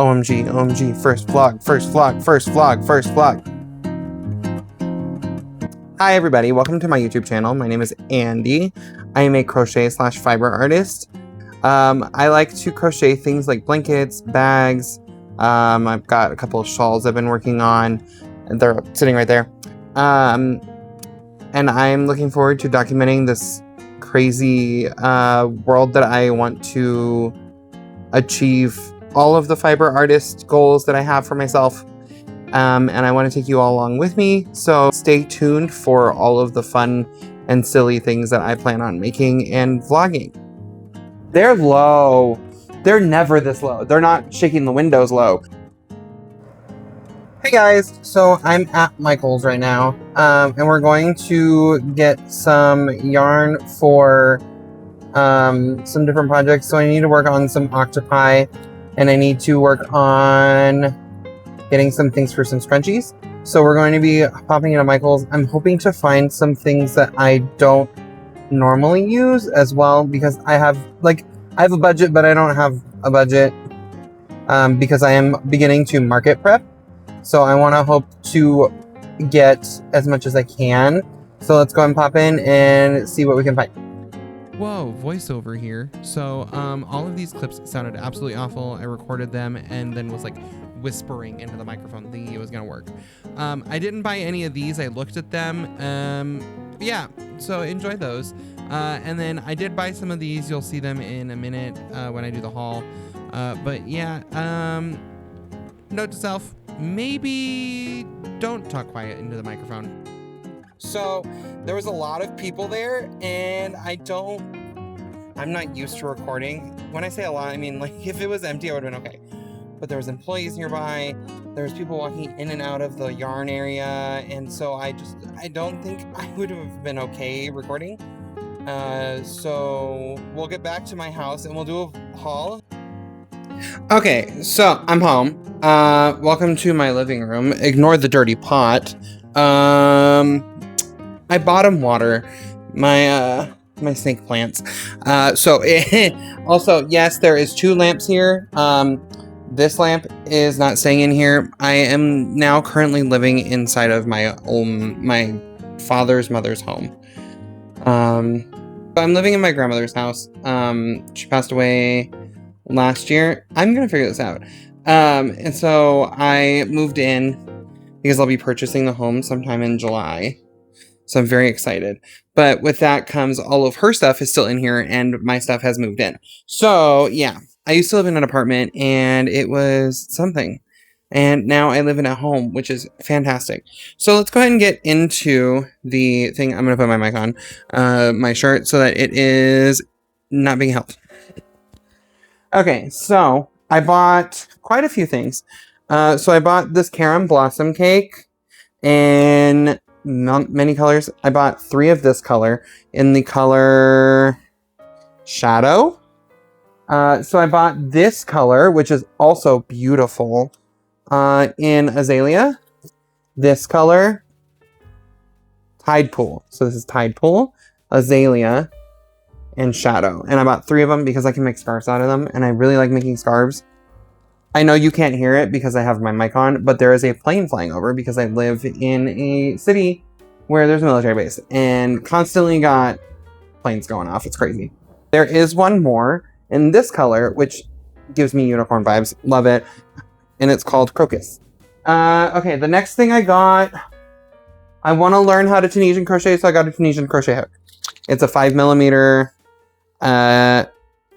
OMG, OMG, first vlog, first vlog, first vlog, first vlog. Hi everybody, welcome to my YouTube channel. My name is Andy. I am a crochet/fiber artist. I like to crochet things like blankets, bags. I've got a couple of shawls I've been working on. They're sitting right there. And I'm looking forward to documenting this crazy world that I want to achieve all of the fiber artist goals that I have for myself. And I want to take you all along with me. So stay tuned for all of the fun and silly things that I plan on making and vlogging. They're low. They're never this low. They're not shaking the windows low. Hey guys, so I'm at Michael's right now, and we're going to get some yarn for some different projects. So I need to work on some octopi, and I need to work on getting some things for some scrunchies. So we're going to be popping into Michael's. I'm hoping to find some things that I don't normally use as well, because I have a budget, but I don't have a budget because I am beginning to market prep. So I want to hope to get as much as I can. So let's go and pop in and see what we can find. Whoa, voiceover here. So all of these clips sounded absolutely awful. I recorded them and then was like whispering into the microphone thinking it was gonna work. I didn't buy any of these. I looked at them. Yeah, so enjoy those. And then I did buy some of these. You'll see them in a minute when I do the haul. But yeah, note to self, maybe don't talk quiet into the microphone. So there was a lot of people there, and I'm not used to recording. When I say a lot, I mean like if it was empty, I would have been okay. But there was employees nearby. There was people walking in and out of the yarn area, and so I don't think I would have been okay recording. So we'll get back to my house and we'll do a haul. Okay, so I'm home. Welcome to my living room. Ignore the dirty pot. I bottom water my snake plants. Also, yes, there is 2 lamps here. This lamp is not staying in here. I am now currently living inside of my mother's home. But I'm living in my grandmother's house. She passed away last year. I'm gonna figure this out. And so I moved in because I'll be purchasing the home sometime in July. So I'm very excited. But with that comes all of her stuff is still in here and my stuff has moved in. So yeah, I used to live in an apartment and it was something. And now I live in a home, which is fantastic. So let's go ahead and get into the thing. I'm going to put my mic on my shirt so that it is not being held. Okay, so I bought quite a few things. So I bought this Carom Blossom cake in many colors. I bought 3 of this color in the color Shadow. So I bought this color, which is also beautiful, in Azalea. This color, Tide Pool. So this is Tide Pool, Azalea, and Shadow. And I bought 3 of them because I can make scarves out of them, and I really like making scarves. I know you can't hear it because I have my mic on, but there is a plane flying over because I live in a city where there's a military base and constantly got planes going off. It's crazy. There is one more in this color, which gives me unicorn vibes. Love it. And it's called Crocus. Okay, the next thing I got, I want to learn how to Tunisian crochet, so I got a Tunisian crochet hook. It's a 5mm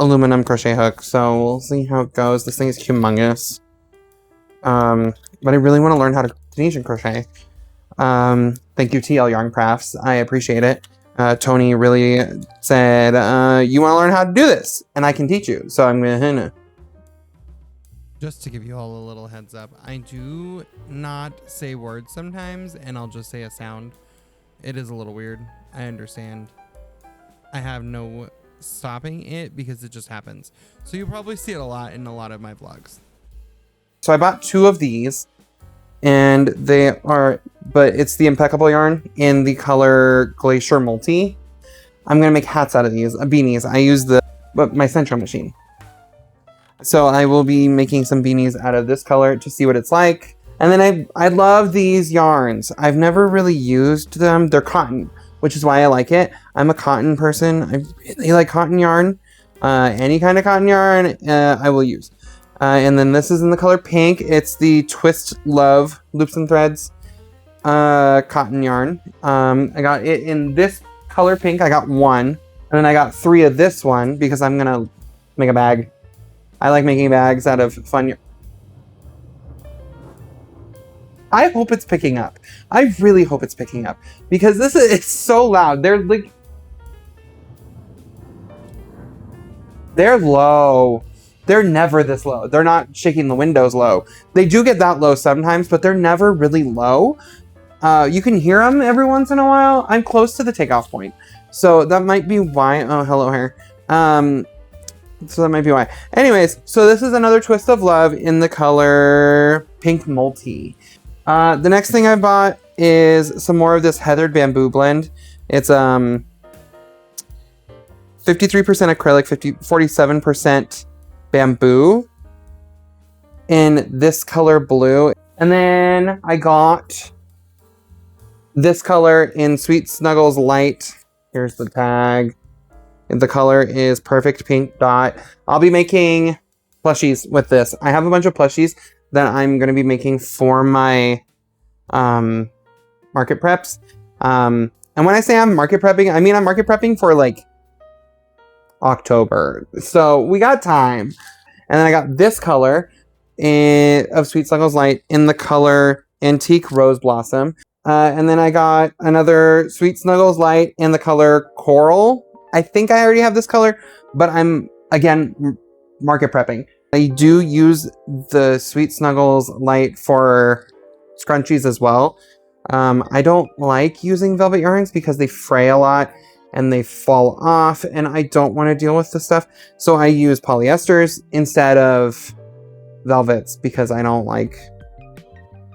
aluminum crochet hook, so we'll see how it goes. This thing is humongous. But I really want to learn how to Tunisian crochet. Thank you, TL Yarn Crafts. I appreciate it. Tony really said, you want to learn how to do this, and I can teach you. So I'm gonna. Just to give you all a little heads up, I do not say words sometimes, and I'll just say a sound. It is a little weird. I understand. I have no stopping it because it just happens. So you'll probably see it a lot in a lot of my vlogs. So I bought 2 of these, and they are, but it's the Impeccable yarn in the color Glacier Multi. I'm gonna make hats out of these, beanies. I use my Centro machine. So I will be making some beanies out of this color to see what it's like. And then I love these yarns. I've never really used them. They're cotton, which is why I like it. I'm a cotton person. I really like cotton yarn. Any kind of cotton yarn I will use. And then this is in the color pink. It's the Twist Love Loops and Threads cotton yarn. I got it in this color pink. I got one. And then I got 3 of this one because I'm going to make a bag. I like making bags out of fun yarn. I hope it's picking up. I really hope it's picking up because it's so loud. They're low. They're never this low. They're not shaking the windows low. They do get that low sometimes, but they're never really low. You can hear them every once in a while. I'm close to the takeoff point. So that might be why. Oh, hello, hair. So that might be why. Anyways, so this is another Twist of Love in the color Pink Multi. The next thing I bought is some more of this Heathered Bamboo blend. It's 53% acrylic, 47% bamboo in this color blue. And then I got this color in Sweet Snuggles Light. Here's the tag. The color is Perfect Pink Dot. I'll be making plushies with this. I have a bunch of plushies that I'm going to be making for my market preps. And when I say I'm market prepping, I mean I'm market prepping for like October. So we got time. And then I got this color of Sweet Snuggles Light in the color Antique Rose Blossom. And then I got another Sweet Snuggles Light in the color Coral. I think I already have this color, but I'm, again, market prepping. I do use the Sweet Snuggles Light for scrunchies as well. I don't like using velvet yarns because they fray a lot and they fall off, and I don't want to deal with this stuff. So I use polyesters instead of velvets because I don't like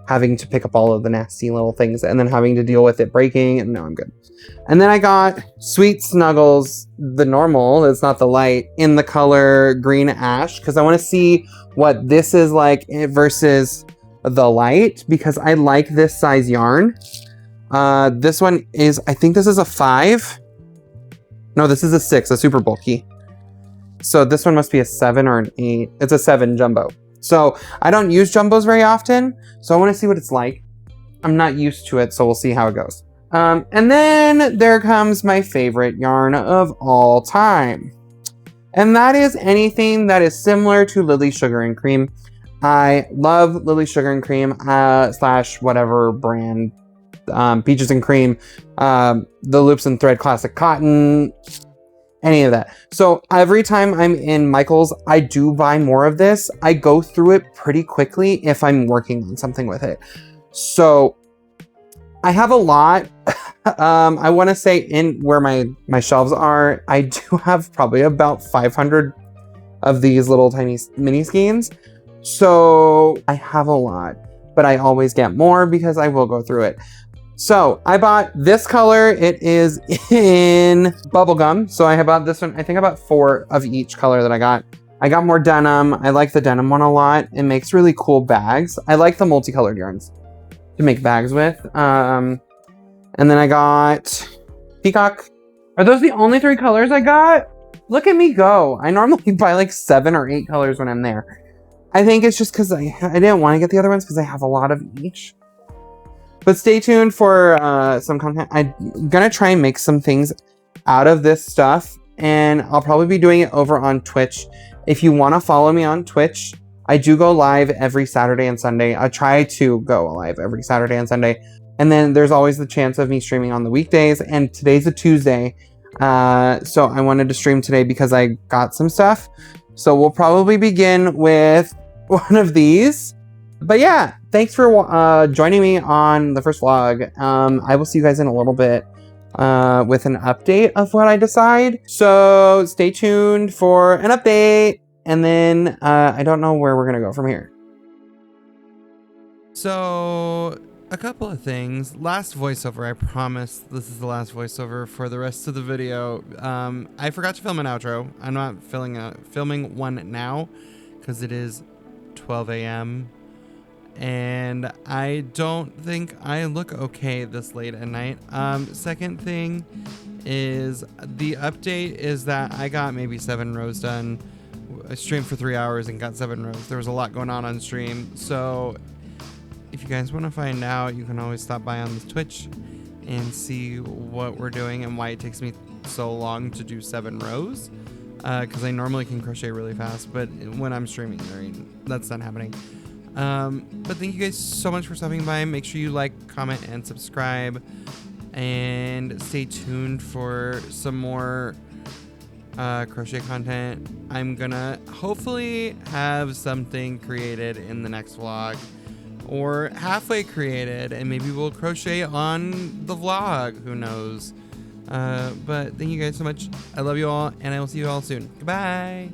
having to pick up all of the nasty little things and then having to deal with it breaking. And no, I'm good. And then I got Sweet Snuggles, the normal, it's not the light, in the color Green Ash because I want to see what this is like versus the light because I like this size yarn. This one is, I think this is a 5. No, this is a 6, a super bulky. So this one must be a 7 or an 8. It's a 7 jumbo. So I don't use jumbos very often, so I want to see what it's like. I'm not used to it, so we'll see how it goes. And then there comes my favorite yarn of all time. And that is anything that is similar to Lily Sugar and Cream. I love Lily Sugar and Cream / whatever brand, Peaches and Cream, the Loops and Thread Classic Cotton, any of that. So every time I'm in Michael's, I do buy more of this. I go through it pretty quickly if I'm working on something with it. So I have a lot. I want to say in where my shelves are, I do have probably about 500 of these little tiny mini skeins. So I have a lot, but I always get more because I will go through it. So I bought this color. It is in bubblegum. So I bought this one. I think I bought 4 of each color that I got. I got more denim. I like the denim one a lot. It makes really cool bags. I like the multicolored yarns to make bags with. And then I got Peacock. Are those the only 3 colors I got? Look at me go. I normally buy like 7 or 8 colors when I'm there. I think it's just because I didn't want to get the other ones because I have a lot of each. But stay tuned for some content. I'm going to try and make some things out of this stuff. And I'll probably be doing it over on Twitch. If you want to follow me on Twitch, I do go live every Saturday and Sunday. I try to go live every Saturday and Sunday. And then there's always the chance of me streaming on the weekdays. And today's a Tuesday. So I wanted to stream today because I got some stuff. So we'll probably begin with one of these. But yeah, thanks for joining me on the first vlog. I will see you guys in a little bit with an update of what I decide. So stay tuned for an update. And then I don't know where we're going to go from here. So a couple of things. Last voiceover, I promise this is the last voiceover for the rest of the video. I forgot to film an outro. I'm not filming one now because it is 12 a.m. and I don't think I look okay this late at night. Second thing is the update is that I got maybe 7 rows done. I streamed for 3 hours and got 7 rows. There was a lot going on stream. So if you guys want to find out, you can always stop by on this Twitch and see what we're doing and why it takes me so long to do 7 rows. Because I normally can crochet really fast, but when I'm streaming, that's not happening. But thank you guys so much for stopping by. Make sure you like, comment, and subscribe. And stay tuned for some more crochet content. I'm gonna hopefully have something created in the next vlog, or halfway created, and maybe we'll crochet on the vlog. Who knows? But thank you guys so much. I love you all, and I will see you all soon. Goodbye.